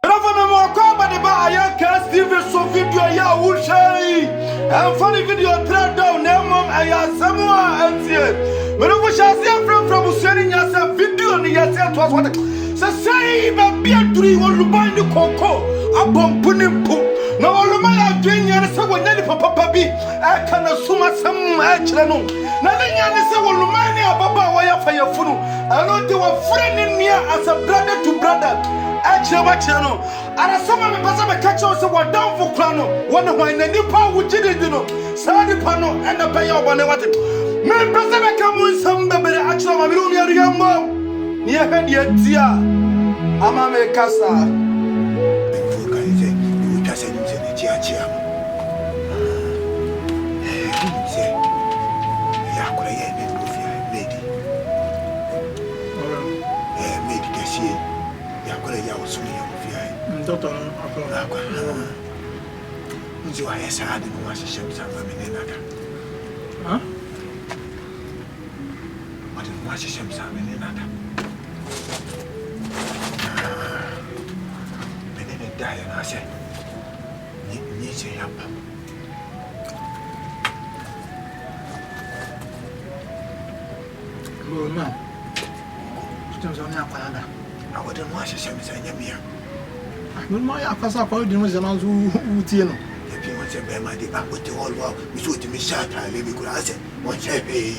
Funny video thread down mom I Samoa and when we shall see from sharing yourself video on yourself was what say be a 3 1 buy the cocoa a bomb punim poo no all my doing and someone papa be I can assume some actually nothing and say one mania baba wire for your phone I know they were friend in me as a brother to brother. Actually, what you know, and some of the person catch us what down for Clano, one of my Nipa, which did you know, Sadi Pano, and the payer one what it. Men person come with some baby, actually, my room, your mom, near head yet, dear. Amame Casa. You just said the chia. Say, Yakuya, lady. Maybe they see. Ya was only a doctor. You are as hard as much as some another. Huh? What is much as some another? But then it died, and I said, need to help. Oh, no. It's on our I wouldn't watch a semi here. I don't mind. I pass up all the news and I'll do. If you want to bear my debate with the whole world, we should be shot. I live in I said, what's happy?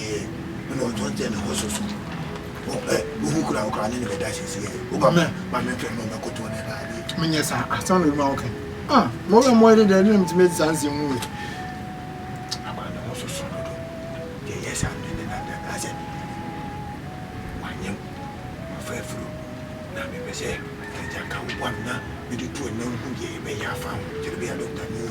You know, don't tell me also. Who could have gone in the dashes here? My men can never go to another. Yes, I sound remarking. Ah, more than more than to make sense in movie. I want to also so. Yes, I'm in another. I said, my name, my fair fruit. I say, I can't one now, you do to a known who ye may have found to be a looked at you.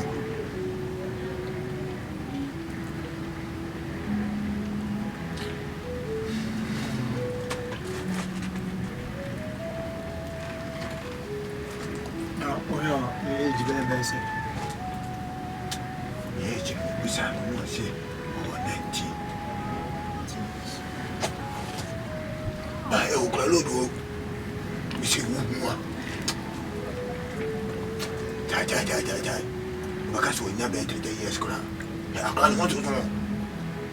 Now, well, the age very basic. The age we said, over 19. By Oklahoma. We see one more. Die. Because we never entered the years crowd. I can't want to know.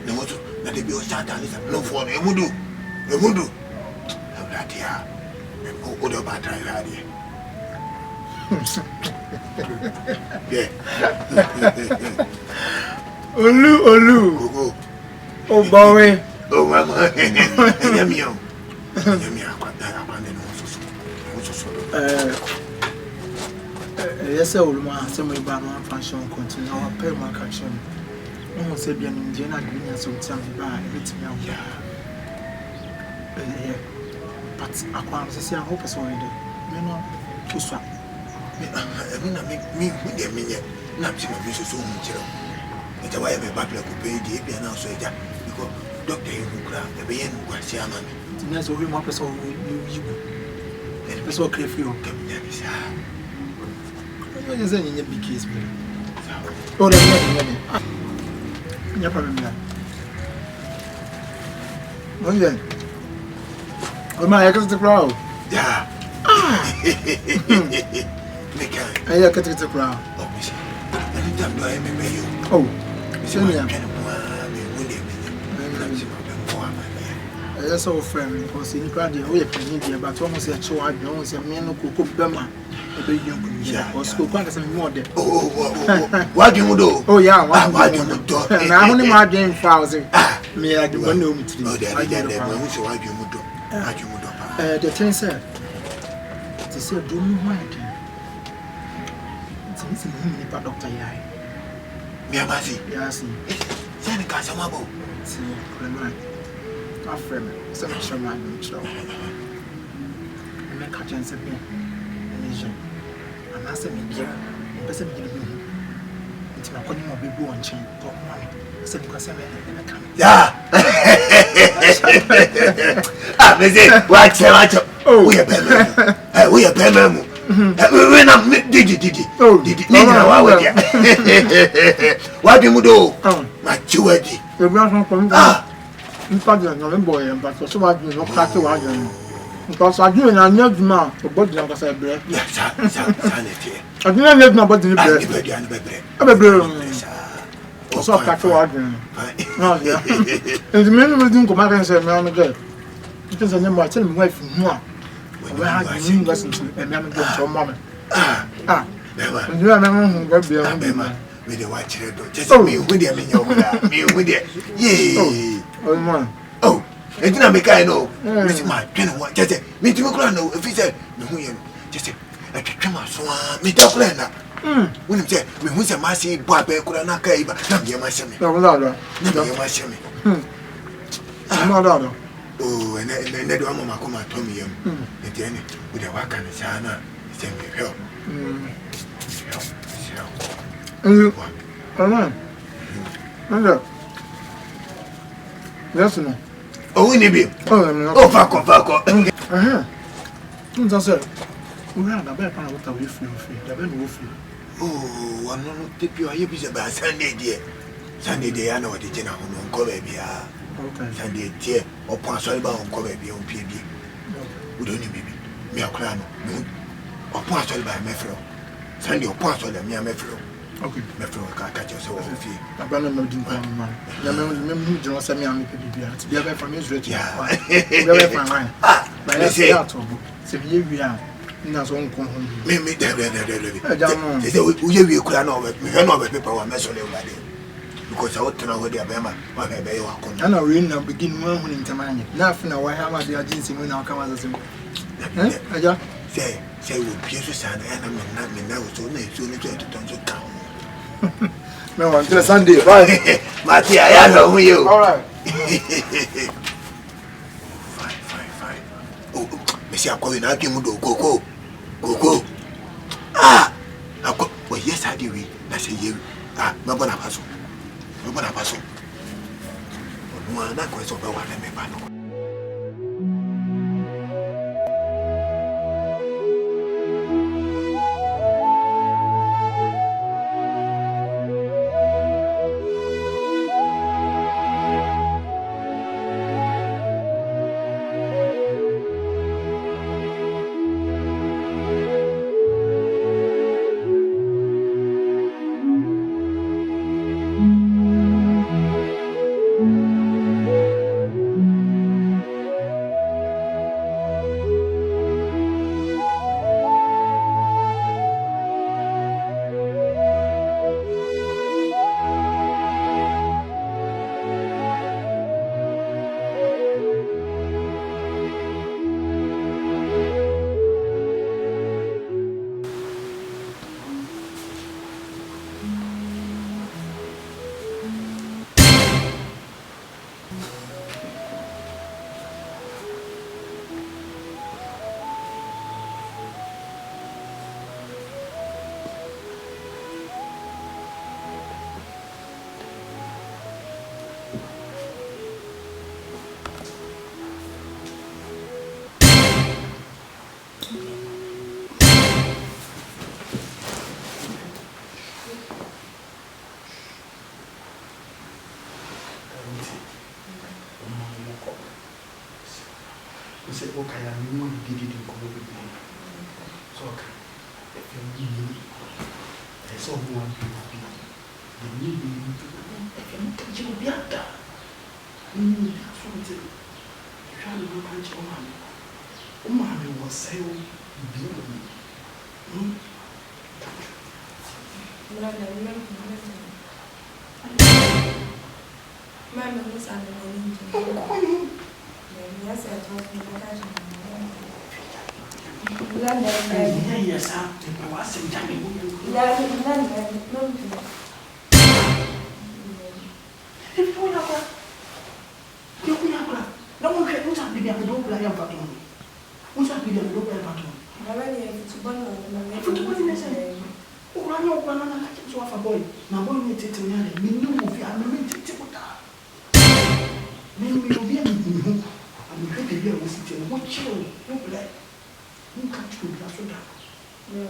No, let it be a start and listen. No, for a mudu. A mudu. I'm not here. And go good about that. Yeah. Olu. Oh, boy. Oh, mama. Yamio. Yes, old man, some way by my fashion continue our pay my action. No one said, Indiana green and some time by everything. But I can't say, I hope it's already. You know, to swap. I mean, me, not to be so much. It's a way of a butler could pay the Apian also because Doctor Hugh, the Bayan was Yaman. That's all we want us all you. That's what Cliff you come there. What is any big case? Oh, that's not your problem. One day, oh, my, I got the crowd. Yeah. I got the crowd. Oh, it's only that's all friend because in Craddy, we are playing but almost a show. I don't say, men who cook Bema, a big young or school quite more than. Oh, what do you do? Oh, yeah, what do you do? And I only my game 1,000. Me, I do one know me to do. The 10 said, to say, do you mind? It's missing him, Dr. Yai. Miamasi, yes, Santa Casamabo. See, my friend, some show my show. And my catch and said, Nation. And I said, dear, person give me. It's my calling of baby one chain, top money. Said, because I'm in a camp. Yeah. Ah, Miss, what's the matter? Oh, we are Pemmo. We are Pemmo. When I'm did oh, did it? What do you do? My jewelry. The ground from in fact, I'm boy, but for so much, no catch one. Because I do an young man, a body like I said, bread. Yes, sanity. I do not let nobody bread. I'm So catch a word. No, yeah. And the men will do come out and say, "Man, girl, because I never tell me wife more." Where have you listened to and never go to a moment? And you are never going to be a man. With the white children, just me with them in your me with it. Yea, oh, man. Oh, and then I make I know. This is my 21. Just say, me to know if he said, no, just say, I can come out so me to plan. When you say, me who's a massy boy, could not care, but not be a massy. No, no, no. Oh, and then the woman come and told me, and then with a work and a sana, send me help. Yes, no. Oh, we need be. Oh, fuck off. Said, we are the better what we feel free. The better will feel. Oh, I'm not take you. I hear you about Sunday, dear. Sunday, day, I know what the general on cover be. Okay, Sunday, dear, or pass all about on cover be on PB. We don't need baby. Me a crown, or pass all by Mefro. Sunday, or pass all me a Mefro. Okay, Mefro can't catch us all. I've been a mountain man. The member who don't send me on the PB. To be away from Israel. Yeah, very fine. But I say out of we are. That's one come home. Me, I don't know. They say we could not over. We don't know the people are messing over there. Because I want to know what they are. My baby, I know we now begin one in Tamani. Nothing. Why have I the agency when I come as a say, we pierce and I'm now so need to turn to town. No, until Sunday. Bye, Mattia. I know you. All right. Fine. Oh, Monsieur, I'm going to give you go. Ah, well, yes, I do. I say you. No one pass. No one not going to go on me. Say, okay, I know you did it in common with me. So, okay, if you need me, I saw one people be. The need me to if you be at that. That's what you try to go back to your mommy was say, be with me. Mamma was under yes, I told you that. Yes, I was in Jamie. No one can be able to play a button. Who's happy to look at a button? I already have to burn on oh, I know one another to have a boy. My boy needs it to me. You will be unlimited to that. Then we will be in I'm going to be able to sit and watch you. No black. You can't do that for that. No,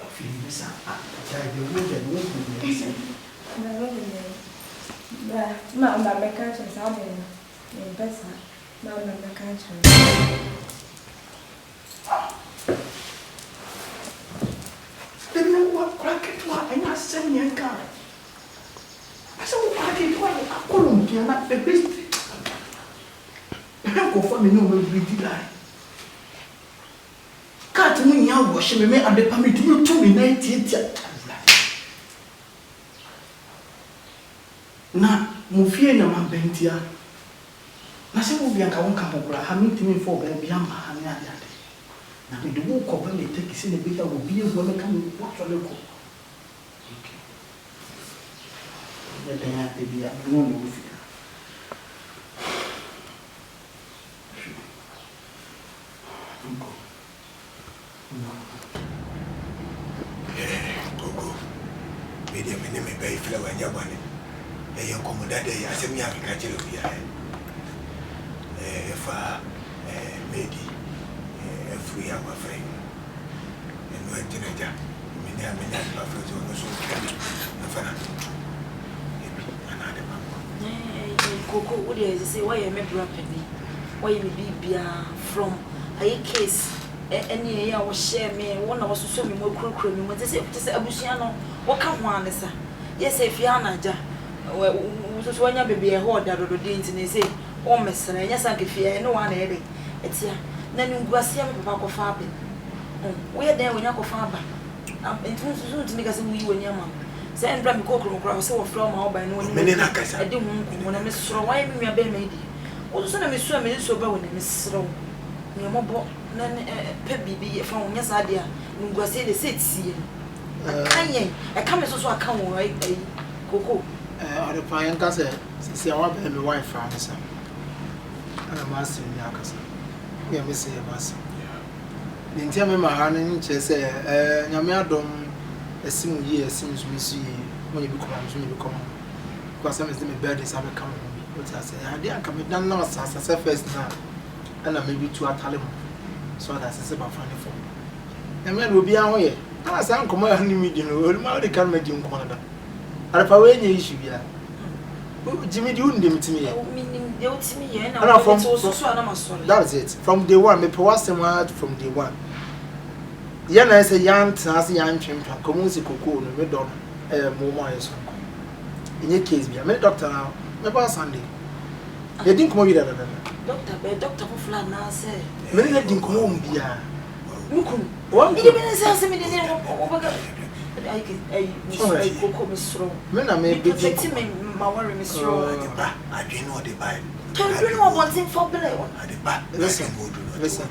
I feel this. I tell you, you won't be. Mamma, Sabe, nem pensar. Não, na caixa. Tem uma craque tua, aí na senha, cara. Mas eu craque tua, a Colômbia na bebê. Eu conforme não me brinde lá. Cara, tu não ia wash me a de permit you to me na tia. Na, mo fie na mabentia. Na se mo bia nka wonka bobra ha mitimi fo ba bia ma ha ne ade. Na me de wo ko ba me take se ne bia wo bia wo me ka me wo le ko. Okay. Ya bia te bia no no fi. Gogo. Media me me bay flower nyabane. E comodade e asemi Africa chelo bia. Fa medi free our friend. And no teenager. Me na ba friend no so na fana. Another papa. Coco, what do you say? Why am I rapping? Why am I be from a case? Any year was share me, one of us so me more crook me. What is it? Abusiano, what come one, sir? Yes, if you are not, so when you be a whole that or didn't say, oh, Miss, and yes, I can fear no one headache. It's here. Then you go see me papa fabbing. We are there when you go far back. I'm into to make us we when your mom. Send Brammy Cockrum across so from our by no one. I didn't when I miss so why me a baby. Also, I miss so many so bad when I miss slow. Near more Pebby from yes idea. You go say the seat. I come so I come away. Coco. The pine castle, since I want my wife from us. And a master in Yakasa. We are missing a master. The interior my hand in chess, Yamiadom, a single year since we see when you become. Because some of the birthdays have come. But I say, I didn't come down now as I said first now. And I may be too at Talem. So that's about funny for me. The man will be away. I say, come on, you know, they can't make him corner. I found any issue here. Jimmy, you didn't to me. That's it. From day one, me was from day one. Yana is a young, sassy young champion, community cocoa, no medon, more in your case, be a med doctor now, maybe Sunday. They didn't come with that. Doctor Flan now say, many didn't come home, dear. Look, one even says me the name of I cocoa Miss Row. Men are maybe protecting my worry, Miss Row. I didn't know the Bible. Don't you know one thing for below? Listen.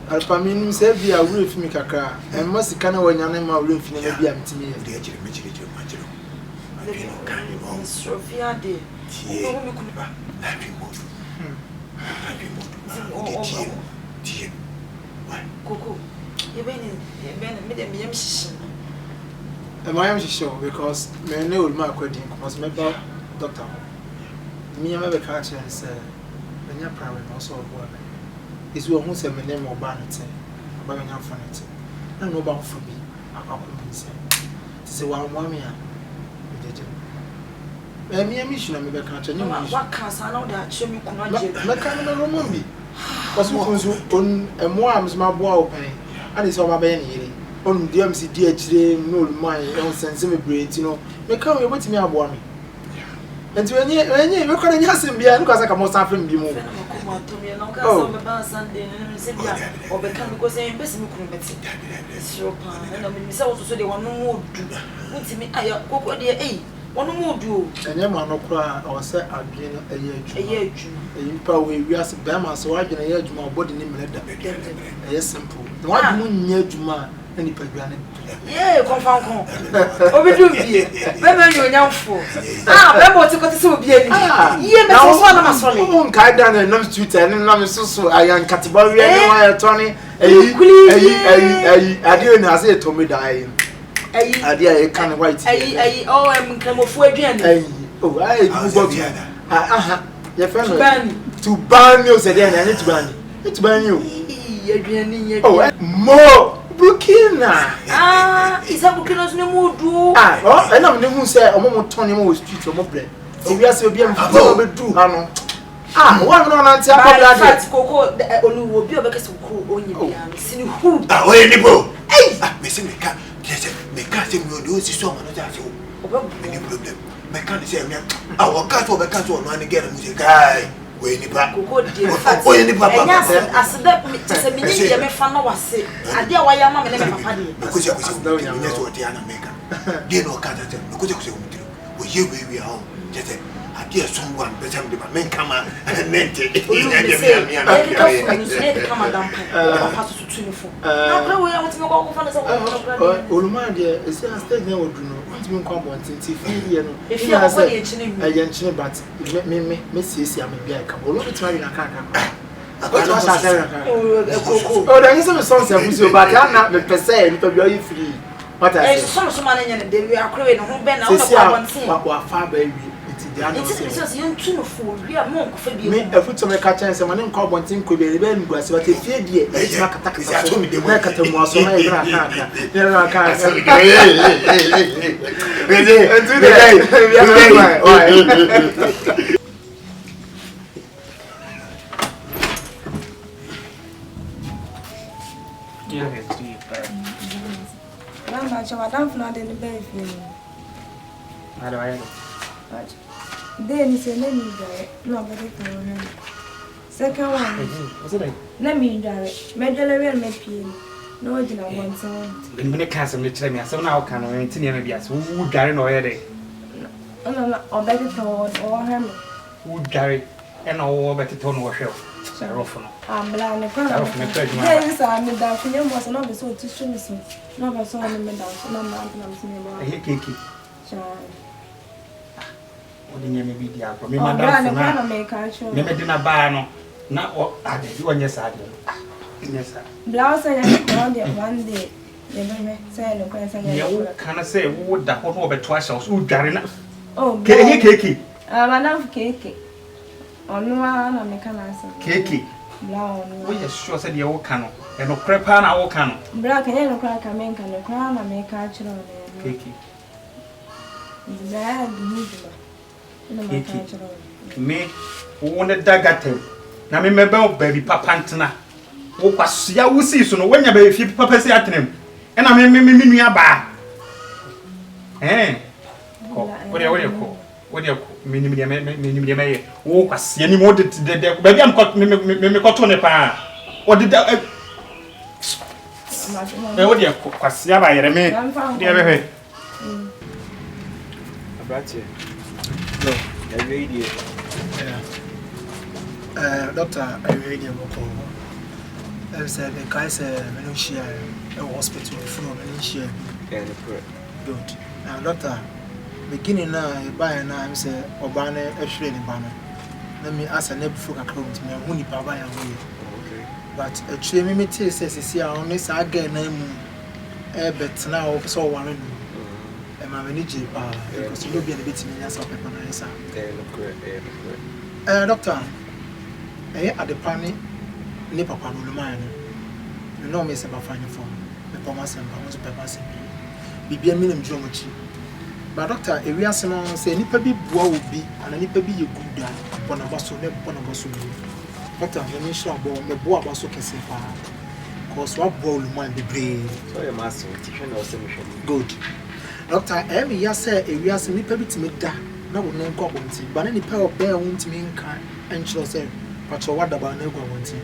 Alpamine said, "Be a roof, Mikaka, and must can when your name are roof in a be empty me." Miss Sophia, dear. Coco, you've been a musician. And I am sure because my old Mark wedding was my doctor. Me and my catcher said, when you're proud also of work. Is your home say my name or Barnett, but I'm not funny. I know about for me. I'm convinced. To say, well, mommy, me a mission of my catcher. What can't I know that show me could not get my kind of room? Because who on a more arms my boy pay, and it's all my baby. On the MCDH, no mind, don't sense me brain, you know. They come with me about me. And when you look at us and be because I can most often be more. Oh, Sunday, or become because I am best me couldn't bet it. And I mean, so they want no more do. What's me? I go dear A. One more do. And then one cry or say again a year. You probably we are Bama, so I can a year to my body name. Yes, simple. One moon near to my. Any program. Yeah, confound. Overdo ye. Remember you now for. Remember to go to so be. Yeah, that's one of us. Won't guide down and number 210 and number so I am category and Tony. I didn't have it to me dying. I dear, I can't wait. Oh, I'm come of again. Oh, I go your friend to ban you said, I need to ban you. It's ban you. Oh, more. Burkina. Is that Burkina's no more do? Oh, and I'm the moon say, a moment Tony more street or more bread. we are so be am for do ano one no na ntia ko bla de koko oluwo bi obeke so ko onye bia sini hu oye ni bo me se me ka se mi o do si so ma no ja se o any problem me ka se me o ka so be ka so no ani get mu se kai we ni ba koko de fat oye ni papa asida se me ni de me fa no wase ade a waya ma me ne papa de ko se ni so ti ana me ka de no ka ta te ko se o mutiro o ye we ha jete ade someone better me men kama nente kama dampa papa so tunifo na kra we ya mutime ko fa na so oluma de esi stage na wodu no mutime nko abontin ti fi ye no if you are for the enchine mi aye enchine but me siesi am bia ka bolo bitima na ka oh da yin some songs abusi o but na me pese ni pa bia yi free what I say so man nya de we akra we no ho ben na wo ko abontin wa fa ba wi it's you tunu for we are monk for bi me afuto me ka chance man nko abontin ko be be ngu ase but fie die e ti kata kata na kata mu aso na e bra ka Mama, I don't know the baby. How do I Then say let me die. No, but it don't. Second one. What's it? Let me die. Medallion me pin. No, did not want some. The minute cancer me tell me so now can I continue maybe as who Gary no headache. No, or better tone or him. Who Gary and all better tone or show. I'm blind. Yes, I'm the Daphne was not so to show me so. No, I saw him in the no man. I hate cakey. What did you maybe the apple? Me, my dad, make a show. Never did a bar, not what I did. You on your side. Yes, sir. Blouse and one day. Never say no question. You cannot say what the whole over twice house. Who Gary? Oh, cakey. Madame Cakey. On one, I make an answer. Cakey. Brown. We are sure said your canoe. And no crep on our canoe. Black and yellow crack, I make a crown, I make a child. Cakey. Bad, me won't dagger him. Now, remember, baby Papantana. What was ya will see soon when your baby papa say at him. And I mean, me a bar. Eh? What do you call? What do you call? Minimum, oh, was any more the baby I'm caught me caught on a pa. What did that? What do you call? Was ya by me? Dear, no, I radio. Doctor, I radio. I said the guy said, a hospital before Malaysia. Good. Now, doctor, beginning now, by now, I say, Obana, a shredding banner. Let me ask a neighbor for a crowd to me, and Winnie Baba and we. But a tree me says, see, I only say again, but now, so one. I'm a need because you will be a bit in your socket on the answer. Doctor, at the panny, Nipper Panulumine. You know, Miss about finding form, the Thomas and Thomas Peppers. Be a minimum geometry. But, doctor, if we are someone say, Nipper be boy would be, and a nipper be a good dad, upon a bus or never upon a bus. Doctor, when you shall born the boy was so can say, because what boy might be brave. So, your master, good. Doctor, every year say a year some people to make that. No one name Cobonty, but any pair of bear won't mean kind and she'll say, but what about no Cobonty?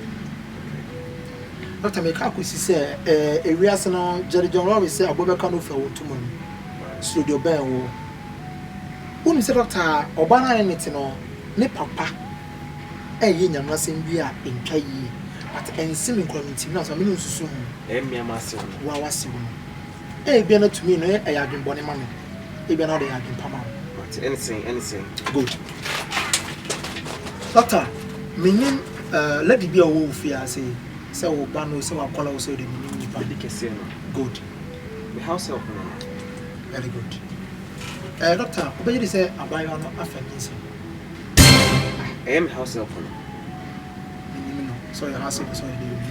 Doctor Mekaku say a reason Jerry John always say a Bobacano for 2 months. Studio Bear. Whom said Doctor Obana anything or ne papa. A yin and nothing be in Kay, but any seeming community, not a minute soon. Emmy, master, what was you? Eh, be not to me, no, I have been born money. Even now they have been Pama. But anything. Good. Doctor, meaning, let it be a wolf here, say, so Bano, so I call also the meaning public casino. Good. The house help me. Very good. Doctor, obey say, I buy on afternoons. I am house help. So your house is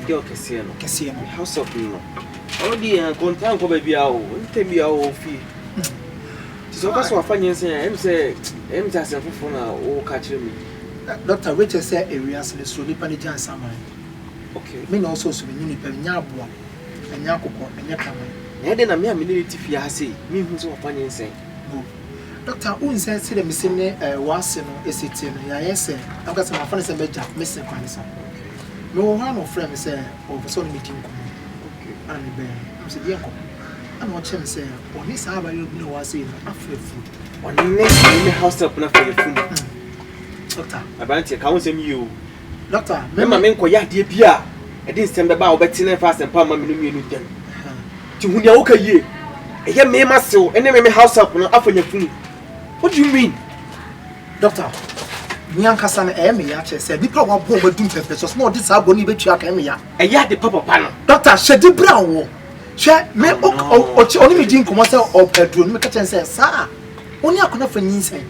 your casino. House help me. Oh dear, content for baby. Tell me how fee. So that's what fanya say em say asefofo na wo ka kire me. Dr. Richard said areas le so nipa ne jan saman. Okay. Me na also so me nipa nya aboa. Anya kokko, anya kama. Na de na me amene tifi ha sei. Me hu so fanya say. Go. Dr. Unse say dem say ne wase no esiti no ya yese. Aka say ma fa ne say meja, me say kwan say. Me wo ha no friend me say o so no meeting ko. Okay. Ani be. Me say dia ko. I'm not sure say on this hour you know was saying after food. On the house up na for the food. Doctor, about you can say you. Doctor, remember men ko ya de bia. E dey stem ba obeti na fast and palm me no dem. Ti hu ya wo ka yie. E ye me masew, ene me house up na afanya food. What do you mean? Doctor, me ankasa na me ya che say nipa wa bo badum pepe so no this aboni betu aka me ya. E ya de papa pa no. Doctor, shedi bra wo. She me oni me din komo say o pedro me ka chen say sa oni akona fanyin sen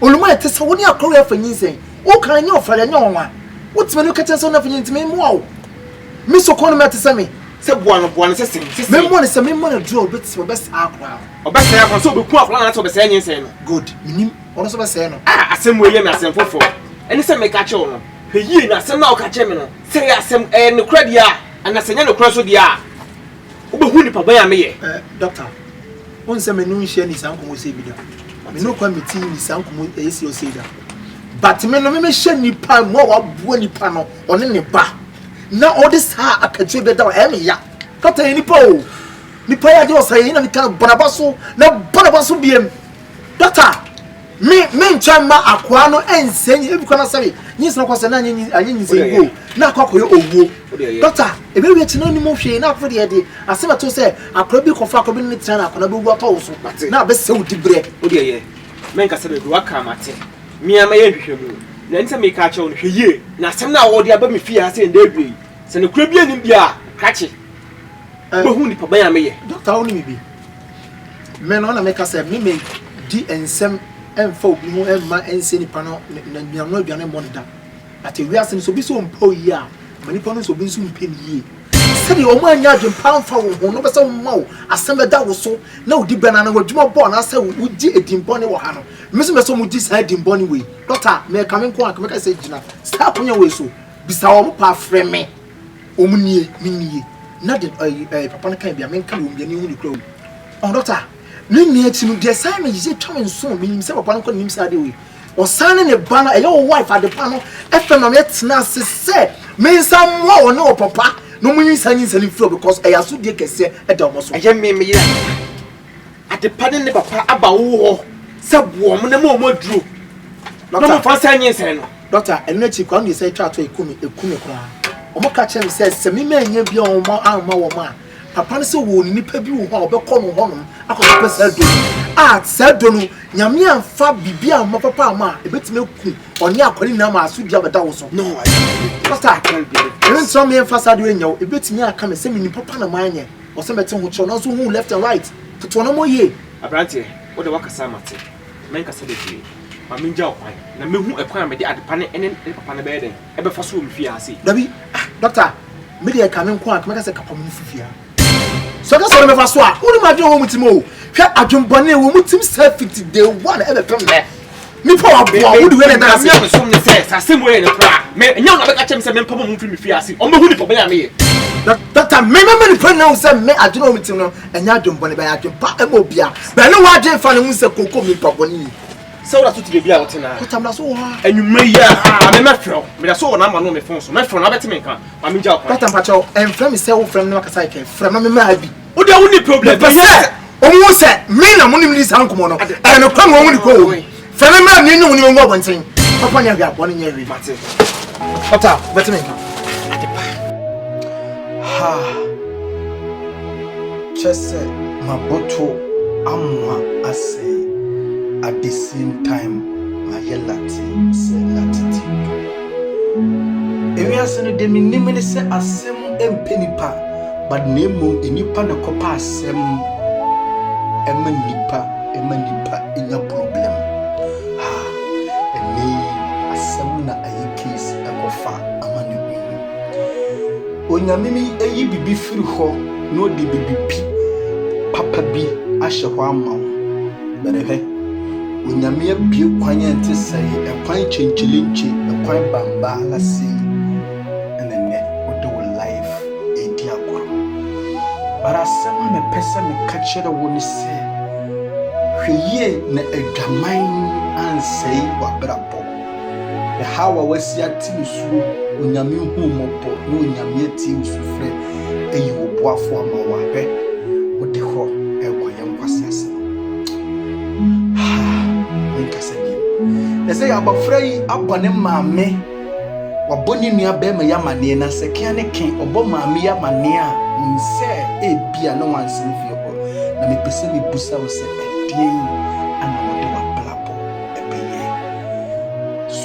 oluma ete say oni akora fanyin sen o kan nya ofare nya onwa wotime no ka chen say na fanyin time mu awo me so kono me ete say me say boano say sen me mo ne say me mo na draw bet so be sa akora o be say akora so be ku akora na so be say nyin sen no good minim ono so be say no asem we ye me asem fofo eni say me ka che ono he yi na asem na o ka che me no say asem no kra dia ana senya no kra so dia Ubehu ni papa ya meye. Doctor. On se menu nhye ni sankomo se bi da. Me no committee ni sankomo esi o se da. But me no me hye nipa mo wa buo nipa no one ne ba. Na all this ha akadwe be da o em ya. Doctor nipa o. Nipa ya de o say na me kan bonabaso na bonabaso biem. Doctor. Me ntwa ma akwa no ensenyi ebi kwana sabe. Nyi sna kwase na anyi se go. Na akwakoyo owo. Doctor, ebe we china ni mo hwe na afọ de de asema to say akwa bi kofa akwa bi ni tena akwa na be wu ato so na be se udi bre odi ye men ka sabe do aka mate mi ama ye hwehwe mu na nta me ka che wo hwe ye na asem na wo de aba me fie ha se nda adui se ne kura bi anim bia kache bo hu ni pa ban ya me ye doctor wo ni mi bi men ona me ka say me di ensem emfa obi ho emma ense ni pa no na no aduane mo da ati wi asem so bi so mpo yi a mani pa no so bi so mpe ni yi sɛde o ma nya adwen pamfa wo ho no bɛsɛ wo ma wo asɛm bɛda wo so na wo di bɛna na wadwuma bɔ na sɛ wo di edimbɔne wɔ ha no meso bɛsɛ mo di sa edimbɔne we doctor me ka me nko aka me ka sɛ gyina stop nya we so bisa wo pa frɛ me o mu nie me nie na de papa no kan bia me nka wo bia ni hu ni kro on doctor ni nie ti no de sai me yise twa me nso me nim sɛ papa no ko nim sa de we o sane ne ba no ɛyɛ wo wife ade pa no ɛfɛ na me tena sɛ me nsam wo no papa no munyi sanyi flow because I asu die kese e da omo so aye me ya ade pade ne papa aba wo ho se bo mo na mo duro no mo fa sanyi sen no doctor enu chi kwa no say twa to ekumi kwa omo ka chem se me anya bia omo amma wo ma papa no se wo ni nipa bi wo ho obekọ no ho no akọ pe se do se do no nyame amfa bibia amma papa amma ebetime ku oni akwani na ma asu dia beda wo so no doctor even some me fasade we nyawo ebetimi aka me se me ni papa na manye o se mete ho cho no so hu left and right to no mo ye abrante wo de wakasa mate men kasa de fi ma me nja okwan na me hu ekwan me de adepa ne ene papa ne be den e be fa so me fi ase dabi doctor me de ka me nko aka me ka se kapa mo fifia so ka so me fa so a wo ni ma de ho mutimo o hwe adwumbone wo mutim safety day one e be pem me mi po aboa wo de we na me so me se asem we ne kra me nya na be ka chem se me papa mo fi me fi ase o me hu ni papa ya me ye doctor me ni friend now say me adwuno mutim no enya adwumbone be adwumpa e mo bia be ne wa adwen fa ne hu se kokko mi papa ni so da tuti bia wotena ko tamla so ha enwuma ya me mafro me da so na ma no me fon so mafro na beti me nka ma me nja okwa doctor mpacho en friend me say wo friend no kasa ike friend no me ma bi o de wo ni problem be say o say me na mo ni mi san komo no e me kwa wo ni ko friend me na ni wo ngo bonten papa nya bia boni nya wi mate doctor beti me nka ha chese maboto amwa ase at the same time my yelati se latitude ewi asene de mi nimene se asem empenipa but nemo enipa na kopa asem emanipa enya problem ha eni asem na ayi case ekofa amane wi onyamimi eyi bibi firi ho no de bibi pi papa bi ahye ho ama Berehe unyamia bie kwan ente sei ekwan chenchelinche ekwan bamba alasi enene odo life edi akwa bara sema me pesa me kachere woni se hweye na adwaman ansei wabrabo the hawa wasi atisu unyame hu mopo no unyame ati usufre eyi oboafo ama wahwe ode ho ekwan yankwasiase they say abafrai abone maame waboni nua be ma yamane na sekia ne ken obo maame yamane a nse ebia no wansen fie ho na me pese me busa wo se edien ana wode wablabo ebeye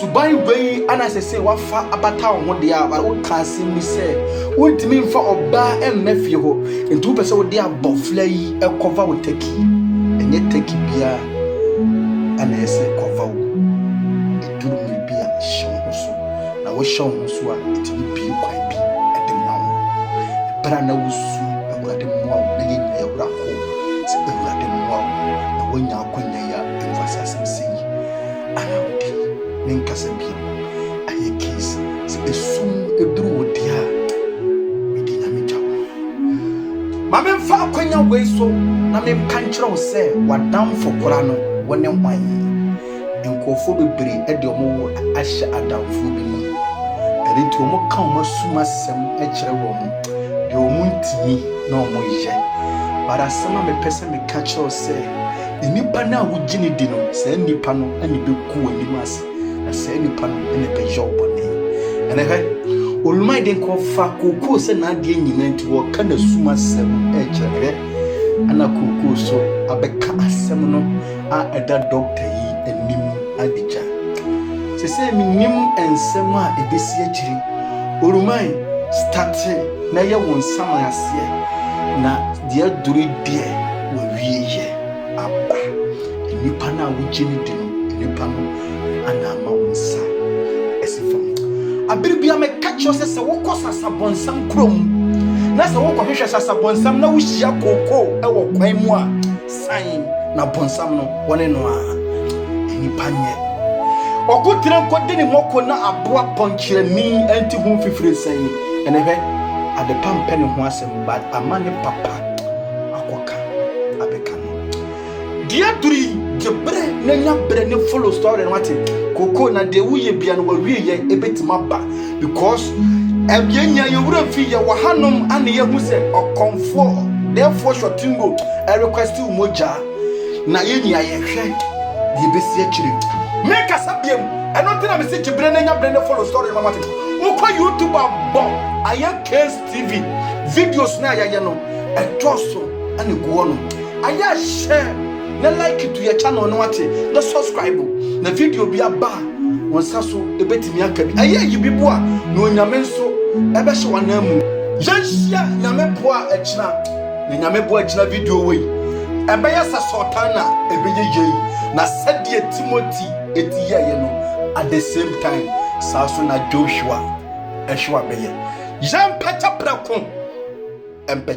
subai wei ana se wafa abata wo de a wo ka se mi se wontimi mfa oba emme fie ho ntu pese wo de aboflai ekova wo taki enye taki bia ana ese kova wo eduru mi bia shon so na wo shon so a etimi bi kwan bi edem na wo bra na wusu awurade mmoa wo na yenya awura ko se awurade mmoa wo na wonya akonya ya emphasize sei ana wodi ninkasa bi aye case se esum eduru wo dia wedi na meja mame mfa akonya wei so na me kankyere wo se wadam fokora no wone hwan enkofo bebre ede omo ahye adamfo bi mu erenti omo ka omo suma sem ekere wo mu de omo ntimi na omo ye bara sama me pese me kankyere wo se enipa na wugini di no se nipa no ani beku anim ase na se nipa no ene be jobone ene he olumai den ko fa kokoo se na ade nyina nti wo ka na suma sem ekere ana kokoo so abeka asem no a eda doctor yi enim adija se minim ensem a ebesi akiri olumai start na ye won samase na dia duri die wo wieye aba nipa na wugini di no nipa no ana ma wonsa esifam abiribia me catch us se wo kosa sabonsam krom na se wo kohwehwe sabonsam na wo hia kokoo e wo kwan mu a sign na bonsam no wone no a nipa nye okutire nkode ni moko na aboa ponkyere ni anti hu fifire san ene hwe ade pampe ne ho asem bad amane papa akoka abeka no dia duri gebre na nya bre ne follow story no wate koko na de wuye bia no wawie ye ebetima ba because ebienya ye wura fi ye wahanom ane ye hu se okonfo therefore shotingo I request you moja na yenya ye hwe de besi akire make asabiem eno tina me se gebre na nya bre ne follow story no wate ukwa YouTube abo aya case TV videos na aya no etoso ane guo no aya share na like to your channel no wate na subscribe na video bi aba wonsa so ebetimi aka bi aya yibibo a na onyame nso ebe hye wanamu yanhia nyame boa akina na nyame boa akina video we ebe ya sa sultana ebe yeyi na sadie Timothy etiye ye no at the same time saso na Joshua ehwa beye yam pata prako empe